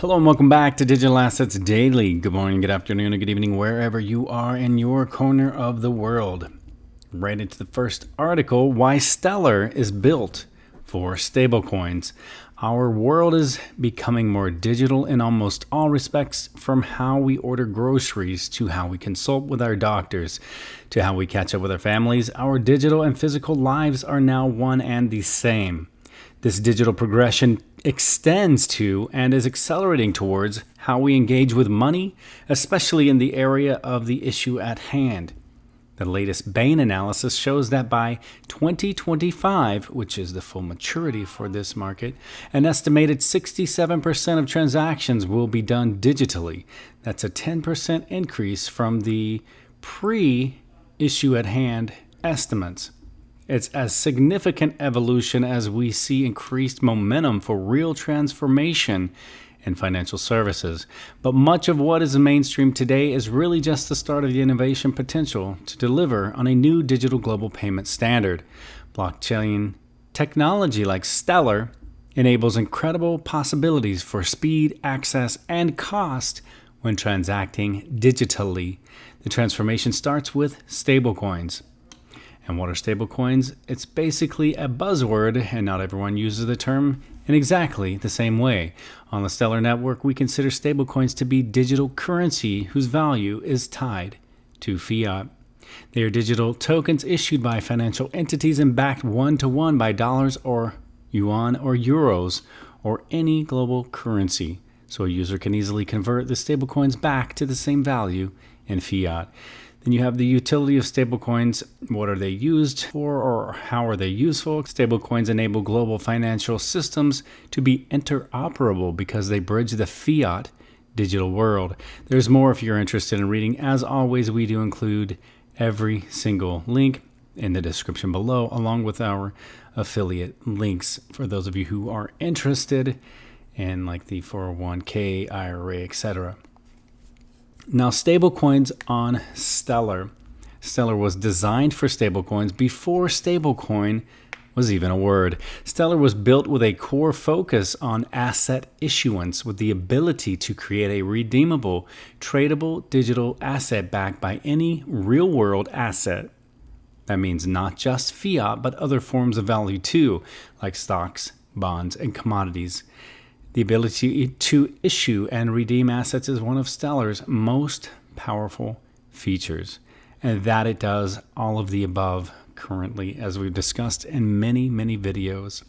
Hello and welcome back to Digital Assets Daily. Good morning, good afternoon, or good evening, wherever you are in your corner of the world. Right into the first article, why Stellar is built for stablecoins. Our world is becoming more digital in almost all respects, from how we order groceries to how we consult with our doctors to how we catch up with our families. Our digital and physical lives are now one and the same. This digital progression extends to and is accelerating towards how we engage with money, especially in the area of the issue at hand. The latest Bain analysis shows that by 2025, which is the full maturity for this market, an estimated 67% of transactions will be done digitally. That's a 10% increase from the pre-issue at hand estimates. It's a significant evolution as we see increased momentum for real transformation in financial services. But much of what is mainstream today is really just the start of the innovation potential to deliver on a new digital global payment standard. Blockchain technology like Stellar enables incredible possibilities for speed, access, and cost when transacting digitally. The transformation starts with stablecoins. And what are stablecoins? It's basically a buzzword, and not everyone uses the term in exactly the same way. On the Stellar network, we consider stablecoins to be digital currency whose value is tied to fiat. They are digital tokens issued by financial entities and backed one-to-one by dollars or yuan or euros or any global currency. So a user can easily convert the stablecoins back to the same value in fiat. Then you have the utility of stablecoins. What are they used for, or how are they useful? Stablecoins enable global financial systems to be interoperable because they bridge the fiat digital world. There's more if you're interested in reading. As always, we do include every single link in the description below, along with our affiliate links for those of you who are interested in like the 401k, IRA, etc. Now, stablecoins on Stellar. Stellar was designed for stablecoins before stablecoin was even a word. Stellar was built with a core focus on asset issuance, with the ability to create a redeemable, tradable digital asset backed by any real-world asset. That means not just fiat, but other forms of value too, like stocks, bonds, and commodities. The ability to issue and redeem assets is one of Stellar's most powerful features, and that it does all of the above currently, as we've discussed in many, many videos.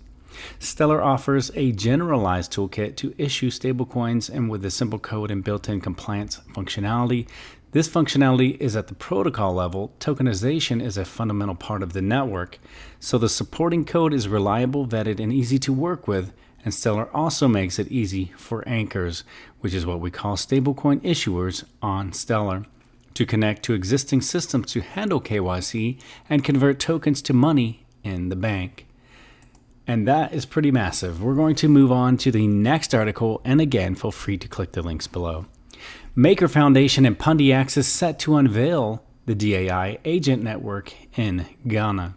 Stellar offers a generalized toolkit to issue stablecoins, and with the simple code and built-in compliance functionality. This functionality is at the protocol level. Tokenization is a fundamental part of the network, so the supporting code is reliable, vetted, and easy to work with. And Stellar also makes it easy for anchors, which is what we call stablecoin issuers on Stellar, to connect to existing systems to handle KYC and convert tokens to money in the bank. And that is pretty massive. We're going to move on to the next article, and again, feel free to click the links below. Maker Foundation and PundiX is set to unveil the DAI agent network in Ghana.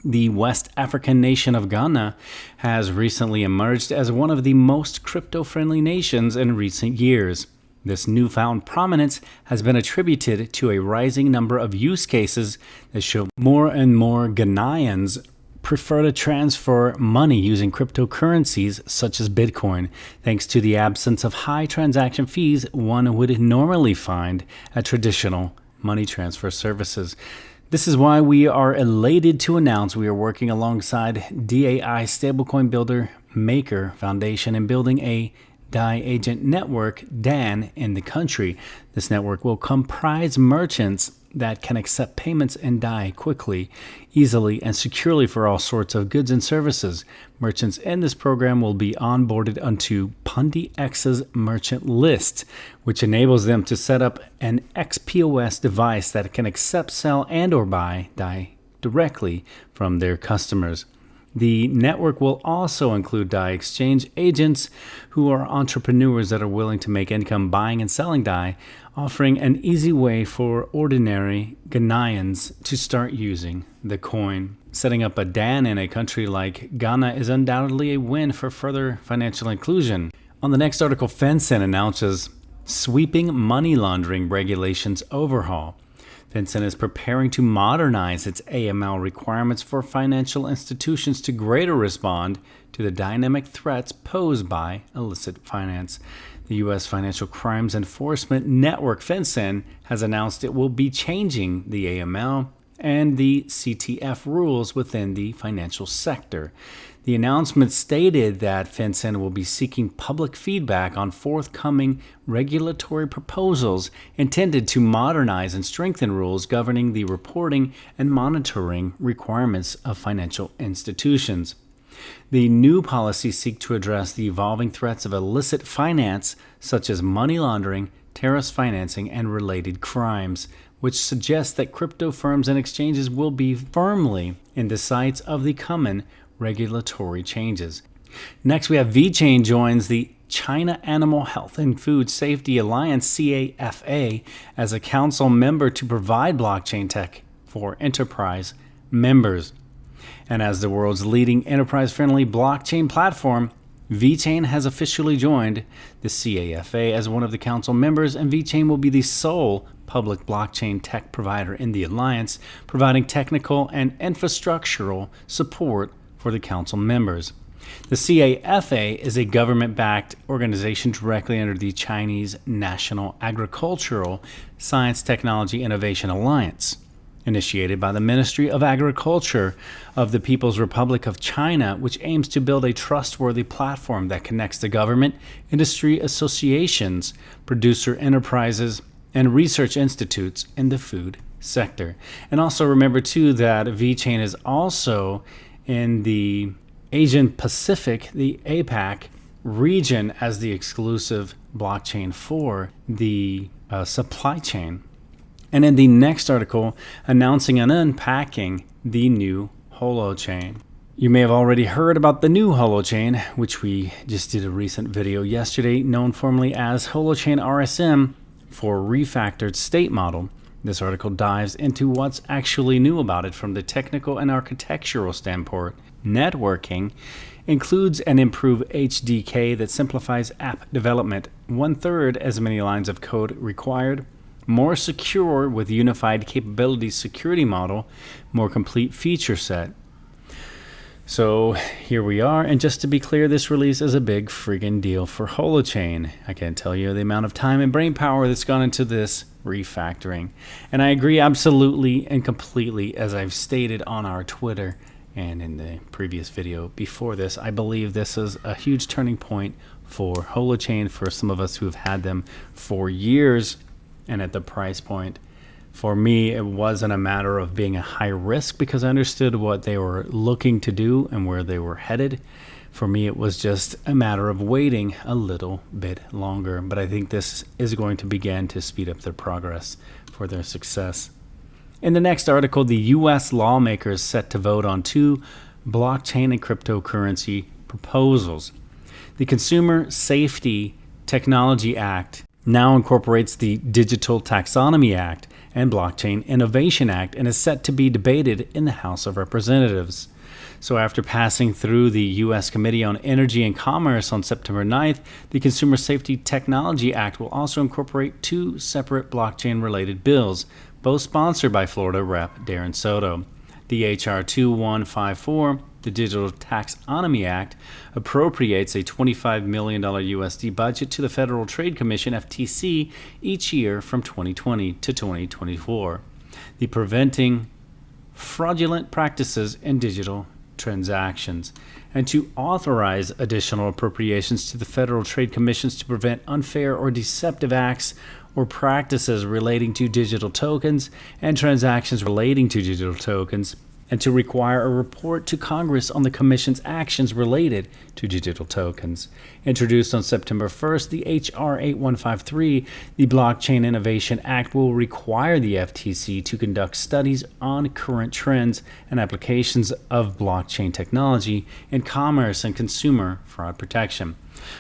The West African nation of Ghana has recently emerged as one of the most crypto-friendly nations in recent years. This newfound prominence has been attributed to a rising number of use cases that show more and more Ghanaians prefer to transfer money using cryptocurrencies such as Bitcoin, thanks to the absence of high transaction fees one would normally find at traditional money transfer services. This is why we are elated to announce we are working alongside DAI stablecoin builder Maker Foundation in building a DAI agent network, DAN, in the country. This network will comprise merchants that can accept payments in DAI quickly, easily, and securely for all sorts of goods and services. Merchants in this program will be onboarded onto PundiX's merchant list, which enables them to set up an XPOS device that can accept, sell, and or buy DAI directly from their customers. The network will also include DAI exchange agents who are entrepreneurs that are willing to make income buying and selling DAI, offering an easy way for ordinary Ghanaians to start using the coin. Setting up a DAN in a country like Ghana is undoubtedly a win for further financial inclusion. On the next article, FinCEN announces sweeping money laundering regulations overhaul. FinCEN is preparing to modernize its AML requirements for financial institutions to greater respond to the dynamic threats posed by illicit finance. The U.S. Financial Crimes Enforcement Network, FinCEN, has announced it will be changing the AML and the CTF rules within the financial sector. The announcement stated that FinCEN will be seeking public feedback on forthcoming regulatory proposals intended to modernize and strengthen rules governing the reporting and monitoring requirements of financial institutions. The new policies seek to address the evolving threats of illicit finance, such as money laundering, terrorist financing, and related crimes, which suggests that crypto firms and exchanges will be firmly in the sights of the coming regulatory changes. Next, we have Vechain joins the China Animal Health and Food Safety Alliance, CAFA, as a council member to provide blockchain tech for enterprise members. And as the world's leading enterprise-friendly blockchain platform, Vechain has officially joined the CAFA as one of the council members, and Vechain will be the sole public blockchain tech provider in the alliance, providing technical and infrastructural support for the council members. The CAFA is a government-backed organization directly under the Chinese National Agricultural Science Technology Innovation Alliance, initiated by the Ministry of Agriculture of the People's Republic of China, which aims to build a trustworthy platform that connects the government, industry associations, producer enterprises, and research institutes in the food sector. And also remember, too, that Vechain is also in the Asian Pacific, the APAC region, as the exclusive blockchain for the supply chain. And in the next article, announcing and unpacking the new Holochain. You may have already heard about the new Holochain, which we just did a recent video yesterday, known formerly as Holochain RSM for refactored state model. This article dives into what's actually new about it from the technical and architectural standpoint. Networking includes an improved HDK that simplifies app development, 1/3 as many lines of code required, more secure with unified capabilities security model, more complete feature set. So here we are, and just to be clear, this release is a big friggin' deal for Holochain. I can't tell you the amount of time and brain power that's gone into this refactoring. And I agree absolutely and completely, as I've stated on our Twitter and in the previous video before this. I believe this is a huge turning point for Holochain, for some of us who have had them for years, and at the price point. For me, it wasn't a matter of being a high risk because I understood what they were looking to do and where they were headed. For me, it was just a matter of waiting a little bit longer. But I think this is going to begin to speed up their progress for their success. In the next article, the U.S. lawmakers set to vote on 2 blockchain and cryptocurrency proposals. The Consumer Safety Technology Act now incorporates the Digital Taxonomy Act and Blockchain Innovation Act and is set to be debated in the House of Representatives. So after passing through the U.S. Committee on Energy and Commerce on September 9th, the Consumer Safety Technology Act will also incorporate 2 separate blockchain-related bills, both sponsored by Florida Rep. Darren Soto. The H.R. 2154, the Digital Taxonomy Act, appropriates a $25 million USD budget to the Federal Trade Commission, FTC, each year from 2020 to 2024. The Preventing Fraudulent Practices in Digital Transactions, and to authorize additional appropriations to the Federal Trade Commissions to prevent unfair or deceptive acts or practices relating to digital tokens and transactions relating to digital tokens, and to require a report to Congress on the Commission's actions related to digital tokens. Introduced on September 1st, the H.R. 8153, the Blockchain Innovation Act, will require the FTC to conduct studies on current trends and applications of blockchain technology in commerce and consumer fraud protection.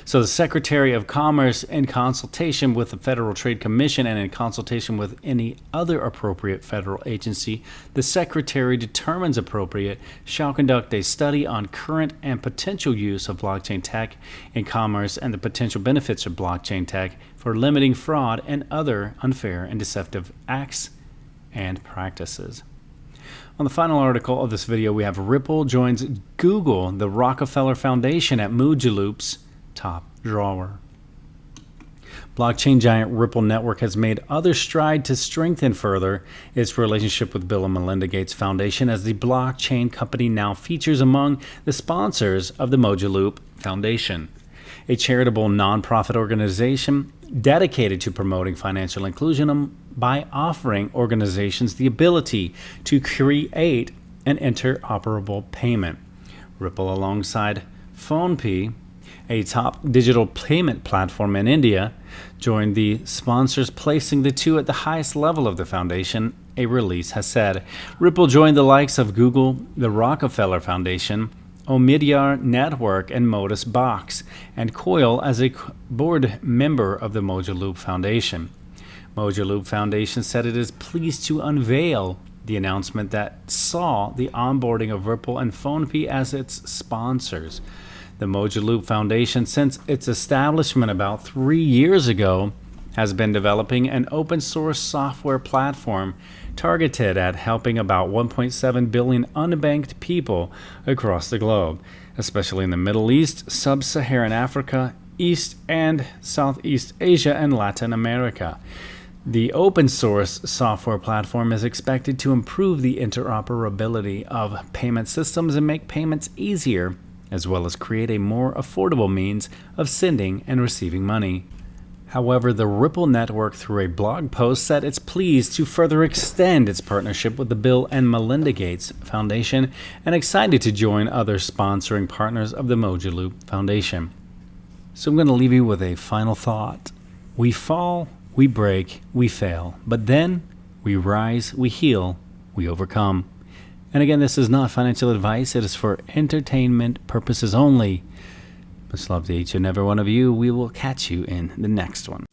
So the Secretary of Commerce, in consultation with the Federal Trade Commission and in consultation with any other appropriate federal agency, the Secretary determines appropriate, shall conduct a study on current and potential use of blockchain tech in commerce and the potential benefits of blockchain tech for limiting fraud and other unfair and deceptive acts and practices. On the final article of this video, we have Ripple joins Google, the Rockefeller Foundation at Mojaloop's top drawer. Blockchain giant Ripple Network has made other stride to strengthen further its relationship with Bill and Melinda Gates Foundation, as the blockchain company now features among the sponsors of the Mojaloop Foundation, a charitable nonprofit organization dedicated to promoting financial inclusion by offering organizations the ability to create an interoperable payment. Ripple, alongside PhonePe, a top digital payment platform in India, joined the sponsors, placing the two at the highest level of the foundation, a release has said. Ripple joined the likes of Google, the Rockefeller Foundation, Omidyar Network, and Modus Box, and Coil as a board member of the Mojaloop Foundation. Mojaloop Foundation said it is pleased to unveil the announcement that saw the onboarding of Ripple and PhonePe as its sponsors. The Mojaloop Foundation, since its establishment about 3 years ago, has been developing an open source software platform targeted at helping about 1.7 billion unbanked people across the globe, especially in the Middle East, Sub-Saharan Africa, East and Southeast Asia, and Latin America. The open source software platform is expected to improve the interoperability of payment systems and make payments easier, as well as create a more affordable means of sending and receiving money. However, the Ripple Network, through a blog post, said it's pleased to further extend its partnership with the Bill and Melinda Gates Foundation and excited to join other sponsoring partners of the Mojaloop Foundation. So I'm going to leave you with a final thought. We fall, we break, we fail, but then we rise, we heal, we overcome. And again, this is not financial advice. It is for entertainment purposes only. Much love to each and every one of you. We will catch you in the next one.